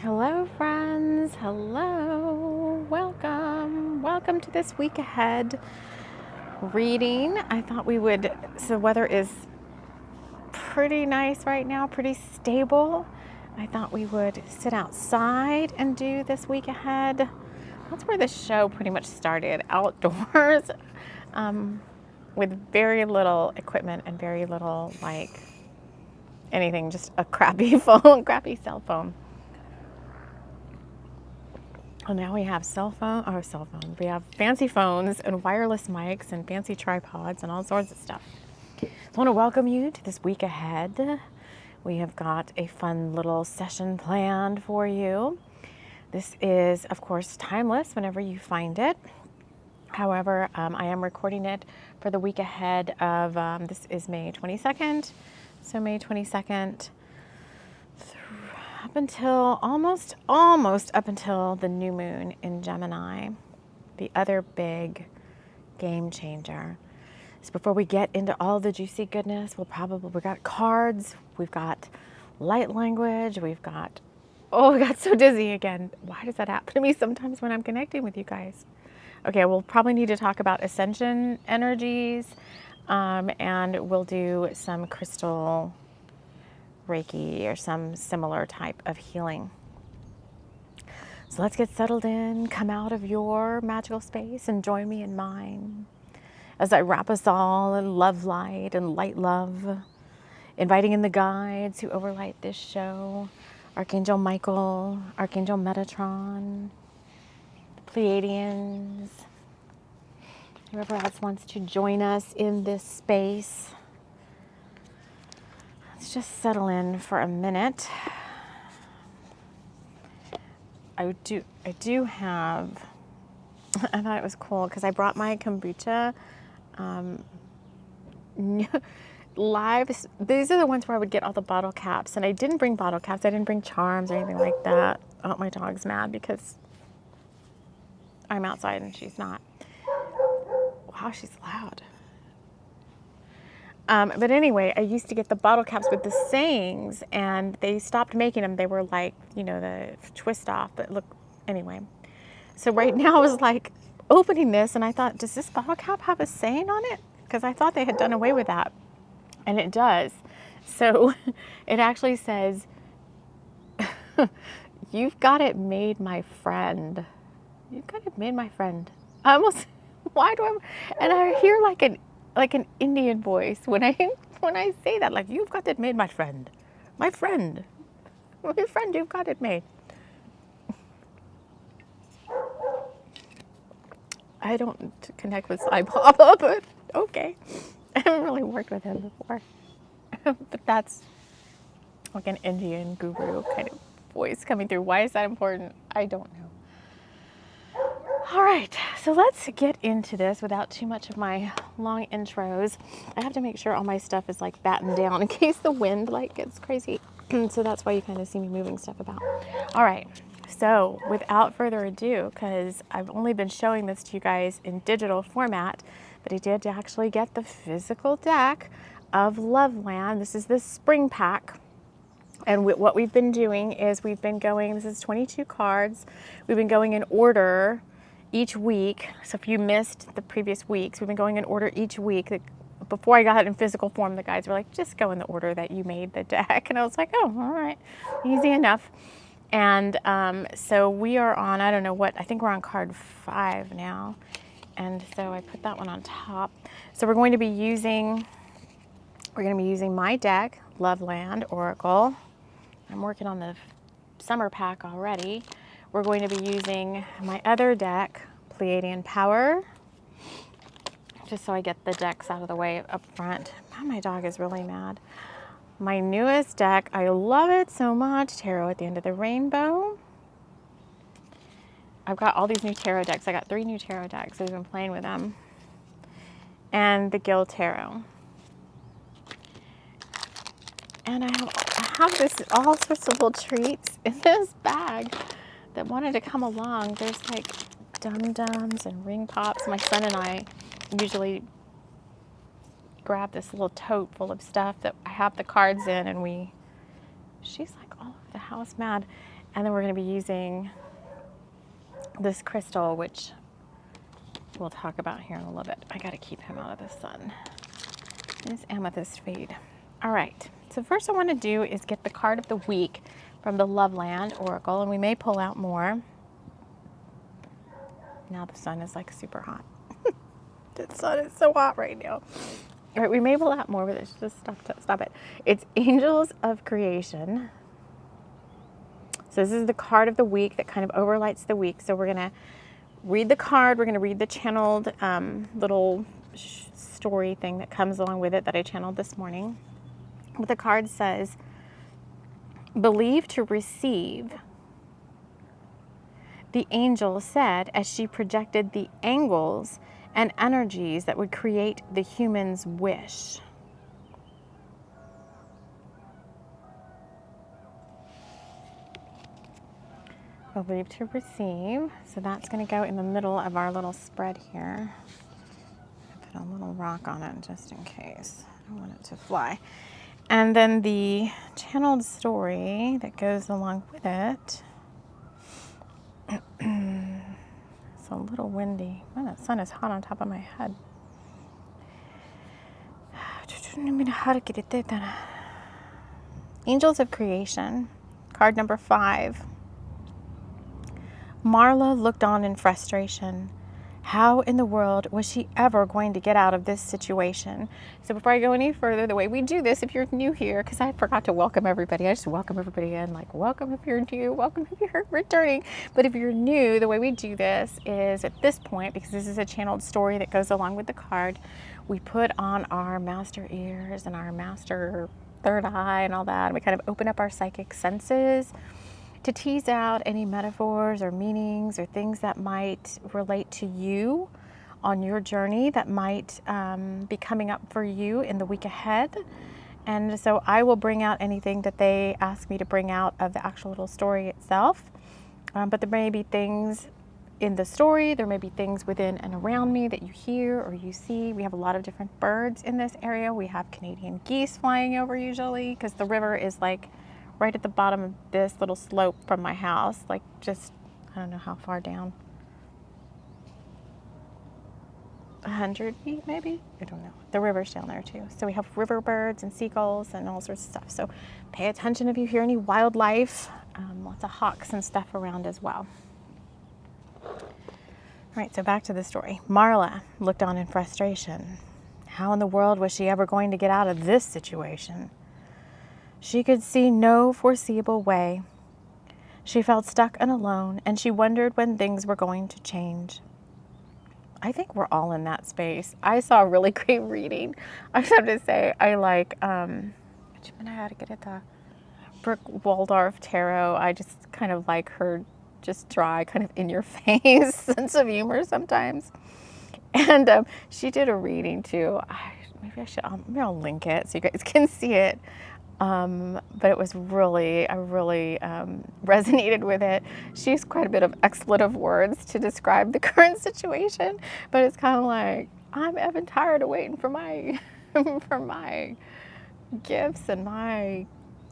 Hello friends, hello, welcome to this week ahead reading. I thought we would, so the weather is pretty nice right now, pretty stable. I thought we would sit outside and do this week ahead. That's where the show pretty much started, outdoors, with very little equipment and very little like anything, just a crappy phone, crappy cell phone. Well, now we have we have fancy phones and wireless mics and fancy tripods and all sorts of stuff. So I want to welcome you to this week ahead. We have got a fun little session planned for you. This is, of course, timeless whenever you find it. However, I am recording it for the week ahead of, this is May 22nd. So May 22nd, up until almost up until the new moon in Gemini, the other big game changer. So before we get into all the juicy goodness, we got cards, we've got light language, we got so dizzy again. Why does that happen to me sometimes when I'm connecting with you guys? Okay, we'll probably need to talk about ascension energies, and we'll do some crystal Reiki or some similar type of healing. So let's get settled in, come out of your magical space and join me in mine as I wrap us all in love light and light love, inviting in the guides who overlight this show, Archangel Michael, Archangel Metatron, the Pleiadians, whoever else wants to join us in this space. Let's just settle in for a minute. I do have, I thought it was cool because I brought my kombucha live. These are the ones where I would get all the bottle caps, and I didn't bring bottle caps. I didn't bring charms or anything like that. Oh, my dog's mad because I'm outside and she's not. Wow, she's loud. But anyway, I used to get the bottle caps with the sayings, and they stopped making them. They were like, the twist off, but look, anyway. So right now I was like opening this, and I thought, does this bottle cap have a saying on it? Because I thought they had done away with that, and it does. So it actually says, "You've got it made, my friend. You've got it made, my friend." I almost, and I hear like an Indian voice when I say that, like, "You've got it made, my friend. My friend. My friend, you've got it made." I don't connect with Sai Baba, but okay. I haven't really worked with him before. But that's like an Indian guru kind of voice coming through. Why is that important? I don't know. All right, so let's get into this without too much of my long intros. I have to make sure all my stuff is like battened down in case the wind like gets crazy. So that's why you kind of see me moving stuff about. All right, so without further ado, because I've only been showing this to you guys in digital format, but I did actually get the physical deck of Loveland. This is the spring pack. And what we've been doing is we've been going, this is 22 cards. We've been going in order each week. So if you missed the previous weeks, we've been going in order each week. Before I got it in physical form, the guys were like, just go in the order that you made the deck. And I was like, oh, all right, easy enough. And so we are on, I don't know what, I think we're on card 5 now. And so I put that one on top. So we're going to be using my deck, Loveland Oracle. I'm working on the summer pack already. We're going to be using my other deck, Pleiadian Power, just so I get the decks out of the way up front. Oh, my dog is really mad. My newest deck, I love it so much, Tarot at the End of the Rainbow. I've got all these new tarot decks. I got 3 new tarot decks. I've been playing with them. And the Guild Tarot. And I have this all sorts of little treats in this bag that wanted to come along. There's like dum-dums and ring pops. My son and I usually grab this little tote full of stuff that I have the cards in, and she's like all over the house mad. And then we're going to be using this crystal, which we'll talk about here in a little bit. I got to keep him out of the sun. This amethyst fade. All right. So first I want to do is get the card of the week from the Loveland Oracle, and we may pull out more. Now the sun is like super hot. The sun is so hot right now. All right, we may pull out more, but it's just stop it. It's Angels of Creation. So this is the card of the week that kind of overlights the week. So we're going to read the card. We're going to read the channeled little story thing that comes along with it that I channeled this morning. But the card says, believe to receive. The angel said as she projected the angles and energies that would create the human's wish. Believe to receive. So that's going to go in the middle of our little spread here. Put a little rock on it just in case. I don't want it to fly. And then the channeled story that goes along with it. It's a little windy. Oh, that sun is hot on top of my head. Angels of Creation, card number 5. Marla looked on in frustration. How in the world was she ever going to get out of this situation? So before I go any further, the way we do this, if you're new here, because I forgot to welcome everybody, I just welcome everybody in, like welcome if you're new, welcome if you're returning. But if you're new, the way we do this is at this point, because this is a channeled story that goes along with the card, we put on our master ears and our master third eye and all that, and we kind of open up our psychic senses to tease out any metaphors or meanings or things that might relate to you on your journey that might be coming up for you in the week ahead. And so I will bring out anything that they ask me to bring out of the actual little story itself. But there may be things in the story, there may be things within and around me that you hear or you see. We have a lot of different birds in this area. We have Canadian geese flying over usually because the river is like right at the bottom of this little slope from my house, like just, I don't know how far down, 100 feet maybe? I don't know. The river's down there too. So we have river birds and seagulls and all sorts of stuff. So pay attention if you hear any wildlife, lots of hawks and stuff around as well. All right, so back to the story. Marla looked on in frustration. How in the world was she ever going to get out of this situation? She could see no foreseeable way. She felt stuck and alone, and she wondered when things were going to change. I think we're all in that space. I saw a really great reading. I just have to say, I like, Brooke Waldorf Tarot. I just kind of like her just dry, kind of in your face sense of humor sometimes. And she did a reading too. Maybe I'll link it so you guys can see it. But it was really, I really resonated with it. She used quite a bit of expletive words to describe the current situation, but it's kind of like, I'm effing tired of waiting for my, for my gifts and my,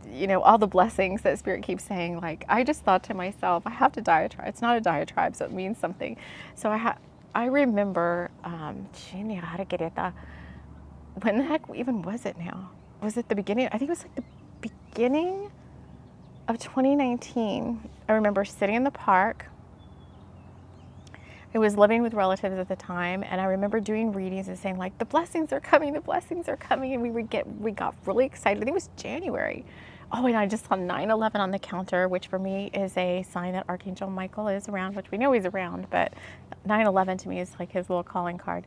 you know, all the blessings that Spirit keeps saying. Like, I just thought to myself, I have to diatribe. It's not a diatribe, so it means something. So I remember, when the heck even was it now? Was it the beginning? I think it was like the beginning of 2019. I remember sitting in the park. I was living with relatives at the time, and I remember doing readings and saying like, the blessings are coming, and we got really excited. I think it was January. Oh, and I just saw 9/11 on the counter, which for me is a sign that Archangel Michael is around, which we know he's around, but 9/11 to me is like his little calling card.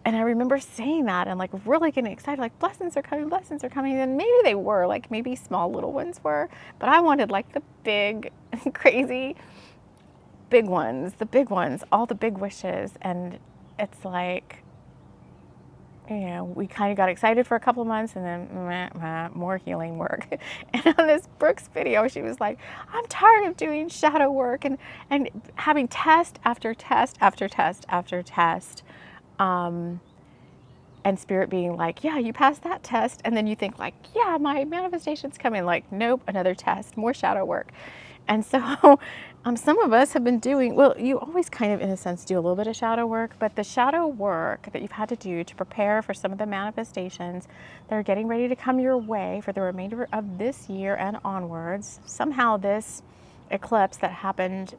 And I remember saying that and like really getting excited, like blessings are coming. And maybe they were, like maybe small little ones were, but I wanted like the big, crazy, big ones, all the big wishes. And it's like, you know, we kind of got excited for a couple of months and then more healing work. And on this Brooks video, she was like, I'm tired of doing shadow work and having test after test after test after test. and Spirit being like, yeah, you passed that test. And then you think like, yeah, my manifestation's coming. Like, nope, another test, more shadow work. And so some of us have been doing, well, you always kind of, in a sense, do a little bit of shadow work, but the shadow work that you've had to do to prepare for some of the manifestations that are getting ready to come your way for the remainder of this year and onwards, somehow this eclipse that happened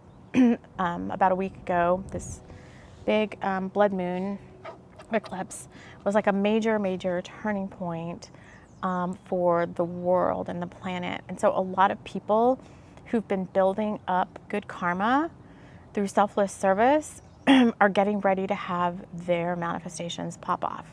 about a week ago, this big blood moon eclipse, was like a major turning point for the world and the planet. And so a lot of people who've been building up good karma through selfless service are getting ready to have their manifestations pop off.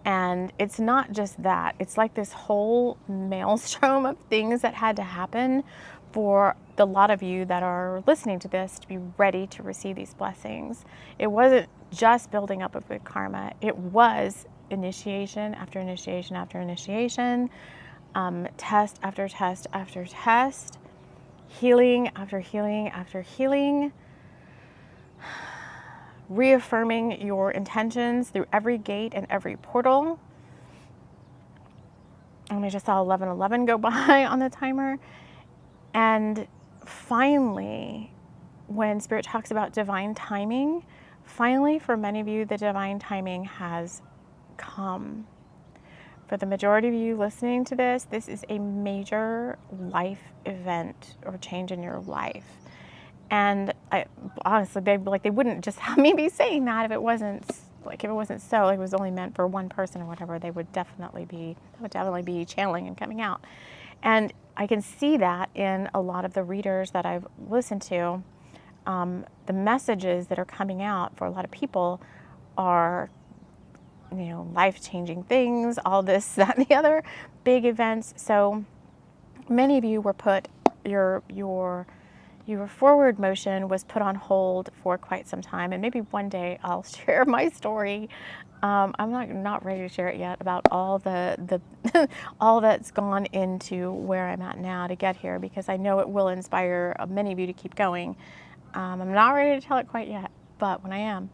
And it's not just that, it's like this whole maelstrom of things that had to happen for the lot of you that are listening to this to be ready to receive these blessings. It wasn't just building up of good karma, it was initiation after initiation after initiation, test after test after test, healing after healing after healing, reaffirming your intentions through every gate and every portal. And I just saw 11:11 go by on the timer. And finally, when Spirit talks about divine timing, finally for many of you, the divine timing has come. For the majority of you listening to this, this is a major life event or change in your life. And honestly, they wouldn't just have me be saying that if it wasn't so, like it was only meant for one person or whatever, they would definitely be channeling and coming out. And I can see that in a lot of the readers that I've listened to. The messages that are coming out for a lot of people are, life-changing things, all this, that, and the other big events. So many of you were put, your forward motion was put on hold for quite some time, and maybe one day I'll share my story. I'm not ready to share it yet about all the all that's gone into where I'm at now to get here, because I know it will inspire many of you to keep going. I'm not ready to tell it quite yet, but when I am,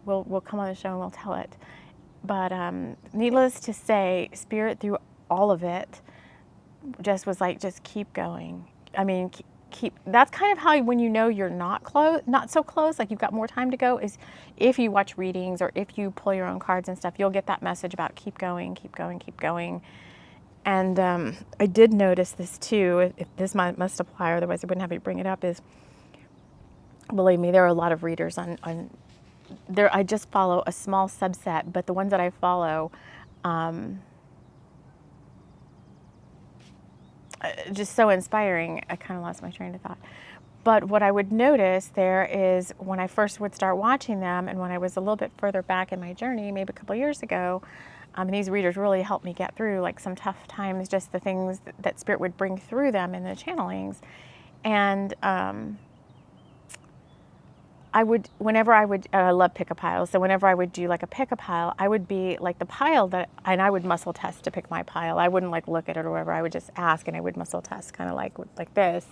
we'll come on the show and we'll tell it. But needless to say, Spirit through all of it just was like, just keep going. I mean, that's kind of how, when you know you're not so close, like you've got more time to go, is if you watch readings or if you pull your own cards and stuff, you'll get that message about keep going, keep going, keep going. And I did notice this too, if this must apply, otherwise I wouldn't have you bring it up, is, believe me, there are a lot of readers on there. I just follow a small subset, but the ones that I follow, just so inspiring. I kind of lost my train of thought. But what I would notice there is, when I first would start watching them, and when I was a little bit further back in my journey, maybe a couple of years ago, and these readers really helped me get through like some tough times, just the things that Spirit would bring through them in the channelings. And I love pick-a-piles, so whenever I would do like a pick-a-pile, I would be like the pile and I would muscle test to pick my pile. I wouldn't like look at it or whatever, I would just ask and I would muscle test, kind of like this,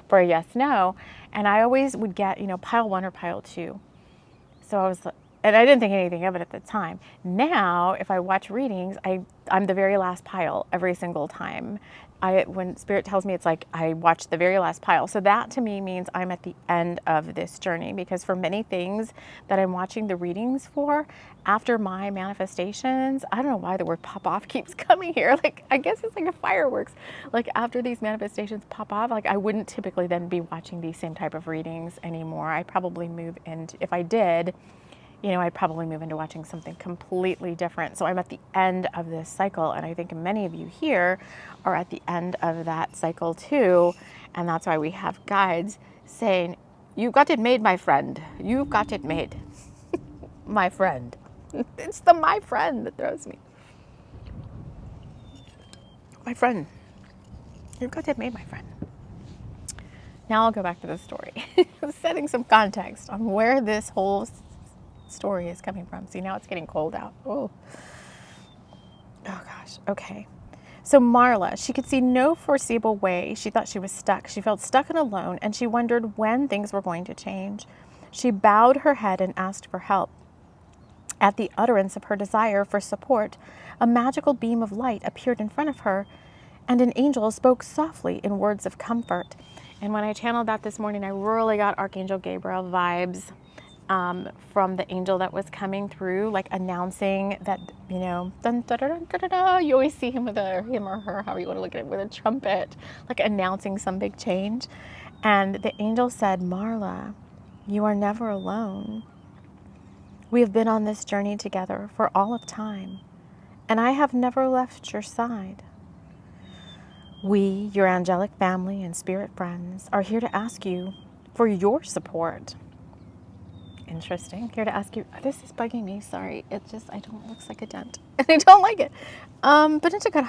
for a yes, no. And I always would get, pile 1 or pile 2. So and I didn't think anything of it at the time. Now, if I watch readings, I'm the very last pile every single time. When Spirit tells me, it's like I watch the very last pile. So that to me means I'm at the end of this journey, because for many things that I'm watching the readings for, after my manifestations, I don't know why the word pop off keeps coming here. Like, I guess it's like a fireworks. Like, after these manifestations pop off, like I wouldn't typically then be watching these same type of readings anymore. I probably move into, if I did, I'd probably move into watching something completely different. So I'm at the end of this cycle, and I think many of you here are at the end of that cycle too, and that's why we have guides saying, "You've got it made, my friend. You've got it made." My friend. It's the my friend that throws me. My friend. You've got it made, my friend. Now I'll go back to the story. Setting some context on where this whole story is coming from. See, now it's getting cold out. Oh gosh. Okay. So Marla, she could see no foreseeable way. She thought she was stuck. She felt stuck and alone, and she wondered when things were going to change. She bowed her head and asked for help. At the utterance of her desire for support, a magical beam of light appeared in front of her, and an angel spoke softly in words of comfort. And when I channeled that this morning, I really got Archangel Gabriel vibes from the angel that was coming through, like announcing that, you know, dun, da, da, da, da, da, da. You always see him with him or her, however you want to look at it, with a trumpet, like announcing some big change. And the angel said, Marla, you are never alone. We have been on this journey together for all of time, and I have never left your side. We, your angelic family and spirit friends, are here to ask you for your support. Interesting. Here to ask you, this is bugging me, sorry. It just, I don't, looks like a dent. And I don't like it. But it's good.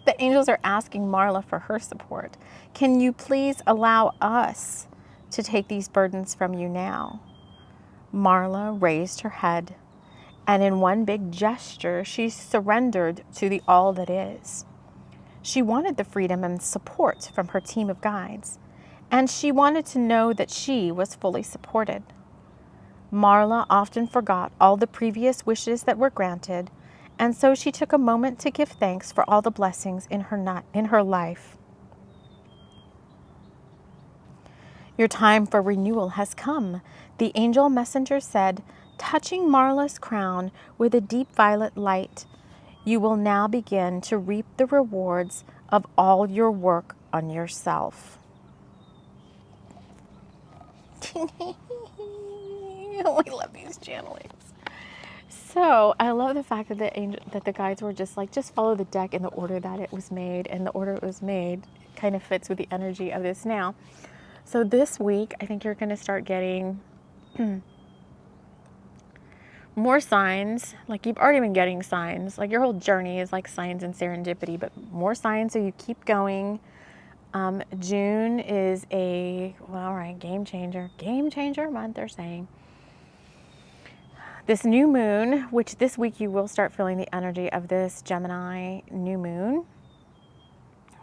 The angels are asking Marla for her support. Can you please allow us to take these burdens from you now? Marla raised her head, and in one big gesture, she surrendered to the all that is. She wanted the freedom and support from her team of guides, and she wanted to know that she was fully supported. Marla often forgot all the previous wishes that were granted, and so she took a moment to give thanks for all the blessings in her life. Your time for renewal has come, the angel messenger said, touching Marla's crown with a deep violet light. You will now begin to reap the rewards of all your work on yourself. I love these channelings. So I love the fact that the guides were just like, just follow the deck in the order that it was made, and the order it was made kind of fits with the energy of this now. So this week, I think you're going to start getting more signs. Like, you've already been getting signs. Like, your whole journey is like signs and serendipity, but more signs, so you keep going. June is game changer month, they're saying. This new moon, which this week you will start feeling the energy of this Gemini new moon,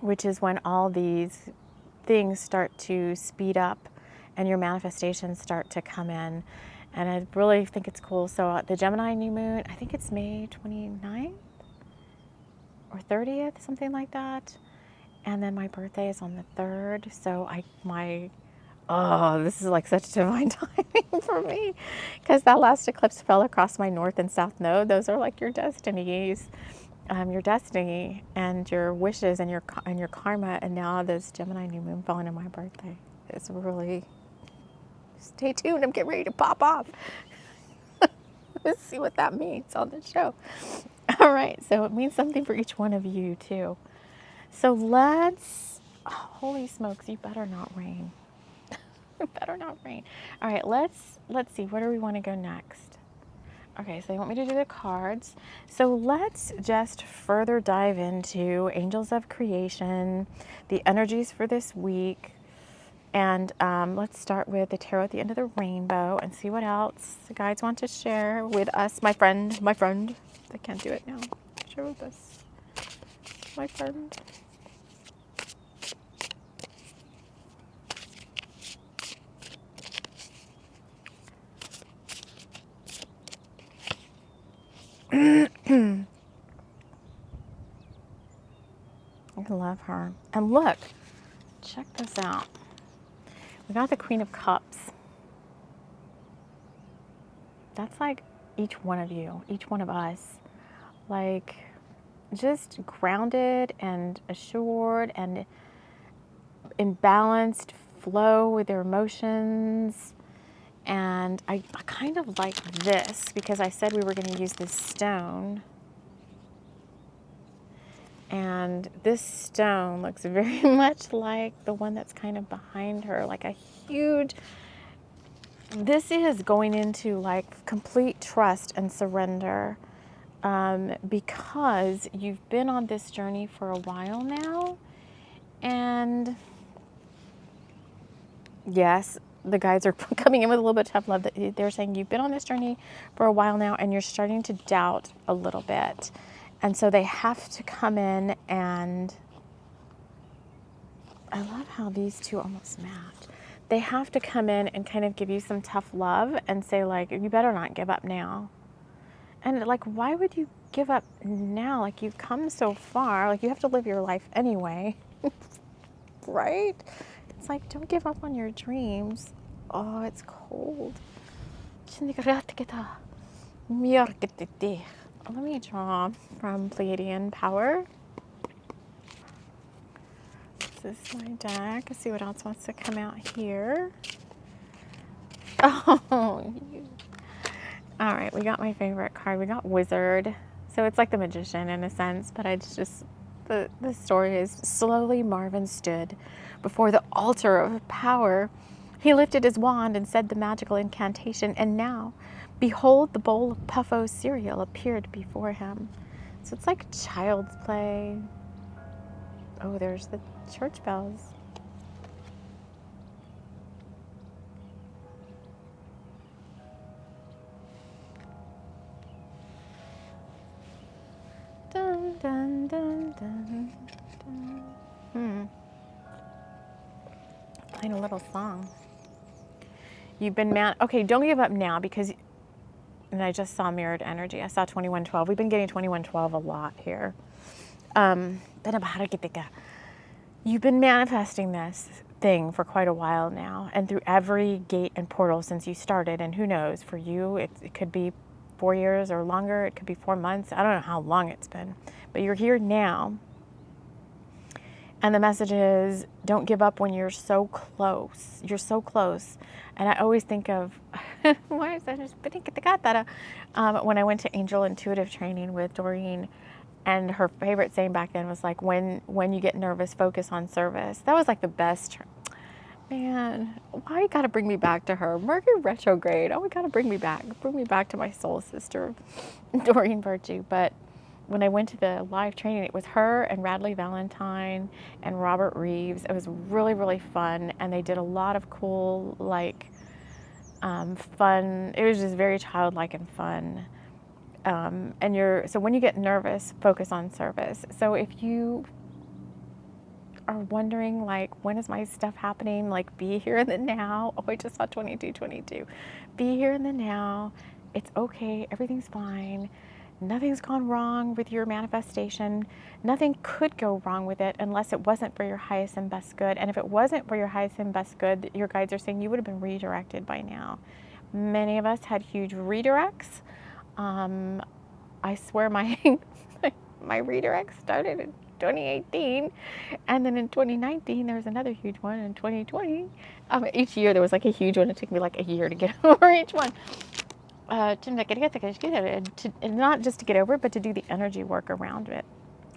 which is when all these things start to speed up and your manifestations start to come in. And I really think it's cool. So the Gemini new moon, I think it's May 29th or 30th, something like that. And then my birthday is on the 3rd. So this is like such divine timing for me, because that last eclipse fell across my north and south node. Those are like your destinies, your destiny and your wishes and your karma. And now this Gemini new moon falling on my birthday. It's really, stay tuned. I'm getting ready to pop off. Let's see what that means on the show. All right, so it means something for each one of you too. So holy smokes, you better not rain. Better not rain. All right, let's see, where do we want to go next? Okay, so they want me to do the cards. So let's just further dive into angels of creation, the energies for this week. And let's start with the tarot at the end of the rainbow and see what else the guides want to share with us. My friend, I can't do it now. Share with us, my friend. I love her. And look, check this out. We got the Queen of Cups. That's like each one of you, each one of us, like just grounded and assured and in balanced flow with their emotions. And I kind of like this because I said we were going to use this stone. And this stone looks very much like the one that's kind of behind her, like a huge, this is going into like complete trust and surrender, because you've been on this journey for a while now. And yes, the guides are coming in with a little bit of tough love. They're saying you've been on this journey for a while now and you're starting to doubt a little bit. And so they have to come in and I love how these two almost match. They have to come in and kind of give you some tough love and say, like, you better not give up now. And, like, why would you give up now? Like, you've come so far. Like, you have to live your life anyway. Right? It's like, don't give up on your dreams. Oh, it's cold. Let me draw from Pleiadian Power. This is my deck. Let's see what else wants to come out here. Oh, all right. We got my favorite card. We got Wizard. So it's like the magician in a sense, but it's just, the story is slowly Marvin stood before the altar of power. He lifted his wand and said the magical incantation, and now, behold, the bowl of Puffo cereal appeared before him. So it's like child's play. Oh, there's the church bells. Dun, dun, dun, dun, dun. Playing a little song. You've been mad. Okay, don't give up now because, and I just saw mirrored energy. I saw 2112. We've been getting 2112 a lot here. You've been manifesting this thing for quite a while now, and through every gate and portal since you started. And who knows, for you, it could be 4 years or longer. It could be 4 months. I don't know how long it's been, but you're here now. And the message is, don't give up when you're so close. You're so close. And I always think of, why is that just, when I went to Angel Intuitive Training with Doreen, and her favorite saying back then was like, when you get nervous, focus on service. That was like the best. Man, why you gotta bring me back to her? Mercury retrograde. Oh, we gotta bring me back to my soul sister, Doreen Virtue. But when I went to the live training, it was her and Radley Valentine and Robert Reeves. It was really, really fun. And they did a lot of cool, like, fun. It was just very childlike and fun. So when you get nervous, focus on service. So if you are wondering, like, when is my stuff happening? Like, be here in the now. Oh, I just saw 2222. Be here in the now. It's okay. Everything's fine. Nothing's gone wrong with your manifestation. Nothing could go wrong with it unless it wasn't for your highest and best good. And if it wasn't for your highest and best good, your guides are saying you would have been redirected by now. Many of us had huge redirects. I swear my redirect started in 2018, and then in 2019 there was another huge one. In 2020, each year there was like a huge one. It took me like a year to get over each one. And not just to get over it, but to do the energy work around it.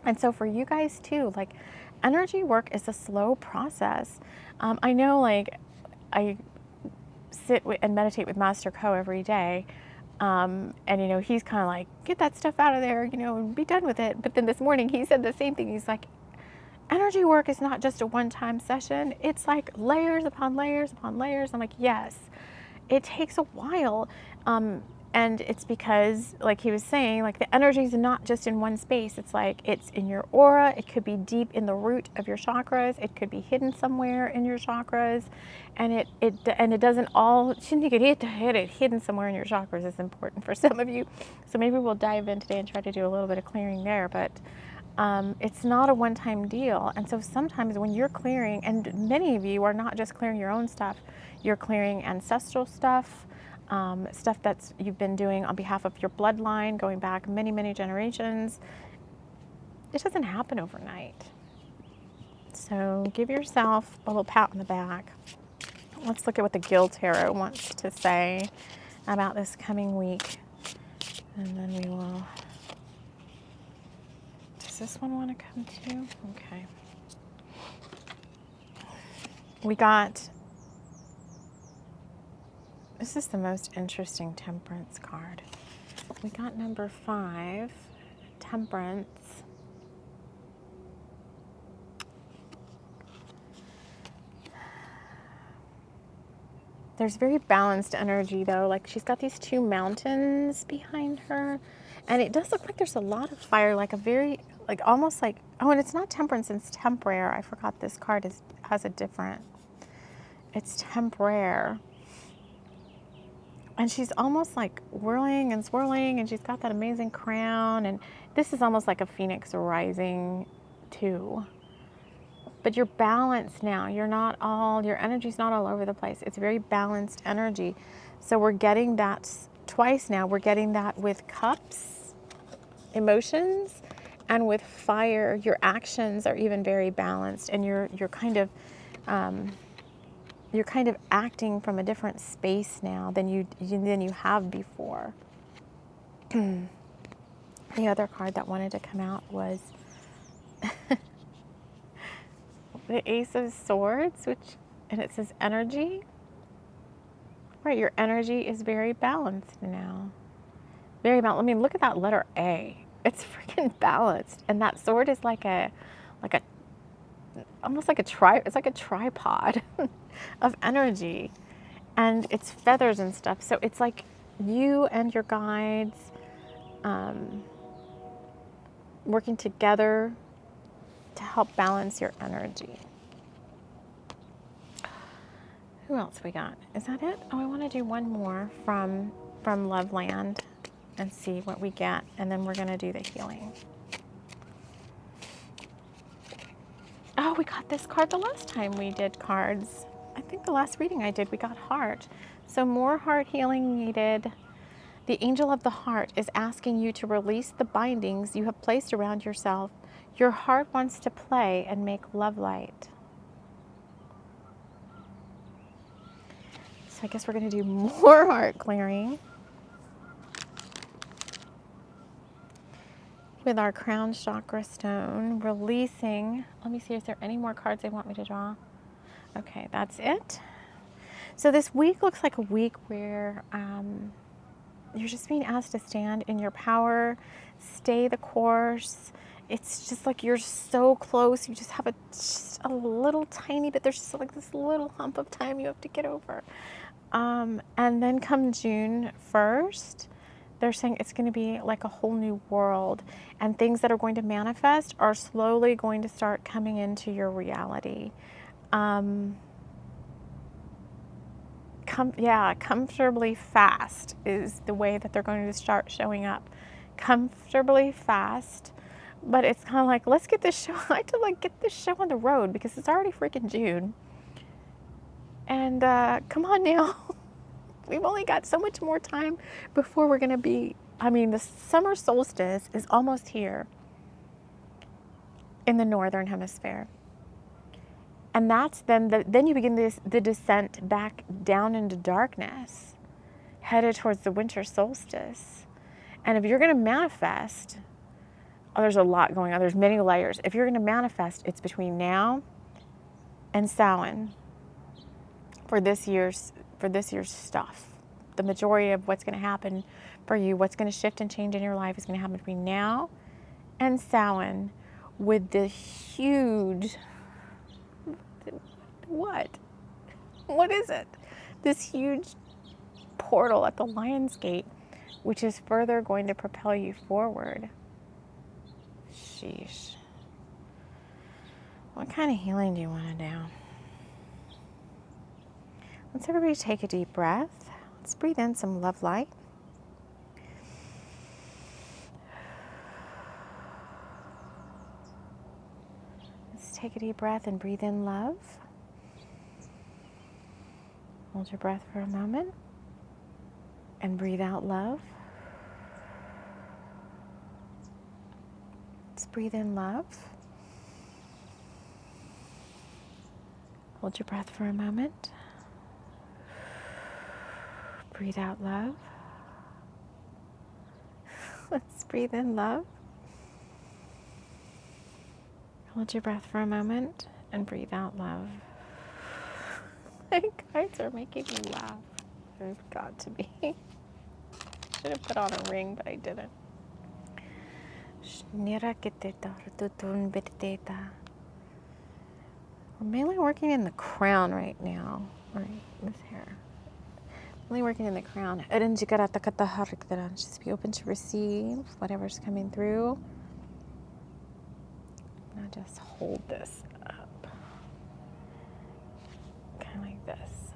And so for you guys too, like, energy work is a slow process. I know, like, I sit and meditate with Master Ko every day. And, you know, he's kind of like, get that stuff out of there, you know, and be done with it. But then this morning he said the same thing. He's like, energy work is not just a one-time session. It's like layers upon layers upon layers. I'm like, yes, it takes a while. And it's because, like he was saying, like, the energy is not just in one space. It's like, it's in your aura. It could be deep in the root of your chakras. It could be hidden somewhere in your chakras. And it doesn't all, hidden somewhere in your chakras is important for some of you. So maybe we'll dive in today and try to do a little bit of clearing there. But it's not a one-time deal. And so sometimes when you're clearing, and many of you are not just clearing your own stuff, you're clearing ancestral stuff, stuff that's you've been doing on behalf of your bloodline, going back many, many generations. It doesn't happen overnight. So give yourself a little pat on the back. Let's look at what the Guild Tarot wants to say about this coming week. And then we will... Does this one want to come too? Okay. We got... This is the most interesting Temperance card. We got number 5, Temperance. There's very balanced energy though. Like she's got these two mountains behind her. And it does look like there's a lot of fire, like a very, like almost like, oh, and it's not temperance, it's temporary. I forgot this card has a different, it's temporary. And she's almost like whirling and swirling, and she's got that amazing crown. And this is almost like a phoenix rising too. But you're balanced now. You're not all, your energy's not all over the place. It's very balanced energy. So we're getting that twice now. We're getting that with cups, emotions, and with fire. Your actions are even very balanced, and you're kind of acting from a different space now than you have before. The other card that wanted to come out was the Ace of Swords, and it says energy. Right, your energy is very balanced now. Very balanced. I mean, look at that letter A. It's freaking balanced. And that sword is almost like it's like a tripod of energy. And it's feathers and stuff. So it's like you and your guides working together to help balance your energy. Who else we got? Is that it? Oh, I want to do one more from Loveland and see what we get, and then we're going to do the healing. Oh, we got this card the last time we did cards. I think the last reading I did, we got heart. So more heart healing needed. The angel of the heart is asking you to release the bindings you have placed around yourself. Your heart wants to play and make love light. So I guess we're going to do more heart clearing with our crown chakra stone, releasing. Let me see, is there any more cards they want me to draw? Okay, that's it. So this week looks like a week where you're just being asked to stand in your power, stay the course. It's just like you're so close. You just have just a little tiny bit. There's just like this little hump of time you have to get over. And then come June 1st, they're saying it's going to be like a whole new world, and things that are going to manifest are slowly going to start coming into your reality. Comfortably fast is the way that they're going to start showing up. Comfortably fast, but it's kind of like, let's get this show. I like to get this show on the road because it's already freaking June. And come on now. We've only got so much more time before we're going to be, the summer solstice is almost here in the northern hemisphere. And that's then you begin the descent back down into darkness, headed towards the winter solstice. And if you're going to manifest, there's a lot going on. There's many layers. If you're going to manifest, it's between now and Samhain for this year's stuff. The majority of what's going to happen for you, what's going to shift and change in your life, is going to happen between now and Samhain, with the huge, what is it? This huge portal at the Lion's Gate, which is further going to propel you forward. Sheesh. What kind of healing do you want to do? Let's everybody take a deep breath. Let's breathe in some love light. Let's take a deep breath and breathe in love. Hold your breath for a moment and breathe out love. Let's breathe in love. Hold your breath for a moment. Breathe out love. Let's breathe in love. Hold your breath for a moment and breathe out love. My cards are making me laugh. They've got to be. Should have put on a ring, but I didn't. We're mainly working in the crown right now, right? This hair. Really working in the crown. Just be open to receive whatever's coming through. Now just hold this up. Kind of like this.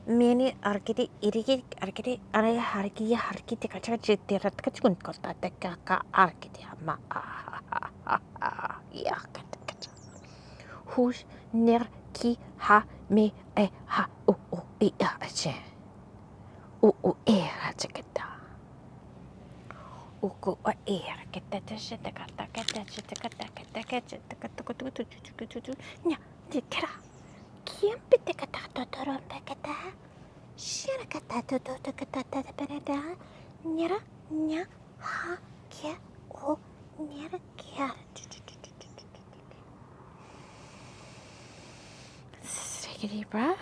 Many arkiti iriki arkiti are harki harki tekacha jetirat kachun kota tekaka arkiti ma ya kata hush ner ki ha me e ha u I a che u e ha chekata uku a e kata teshita kata kata chita kata kata kata kata kata nya dikra Kiempe te kata totoron te kata shira kata toto kata tata perada nyera nya ha kia o nyera kia. Take a deep breath.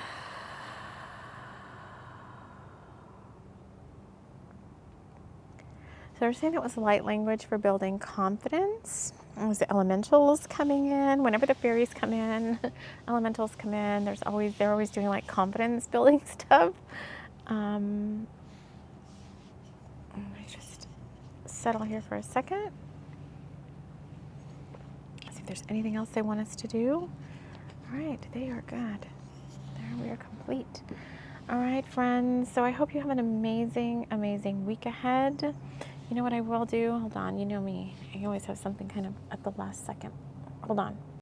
So we're saying it was light language for building confidence. It was the elementals coming in. Whenever the fairies come in, elementals come in. They're always doing like confidence building stuff. Let me just settle here for a second. See if there's anything else they want us to do. All right, they are good. There we are complete. All right, friends. So I hope you have an amazing, amazing week ahead. You know what I will do? Hold on, you know me. I always have something kind of at the last second. Hold on.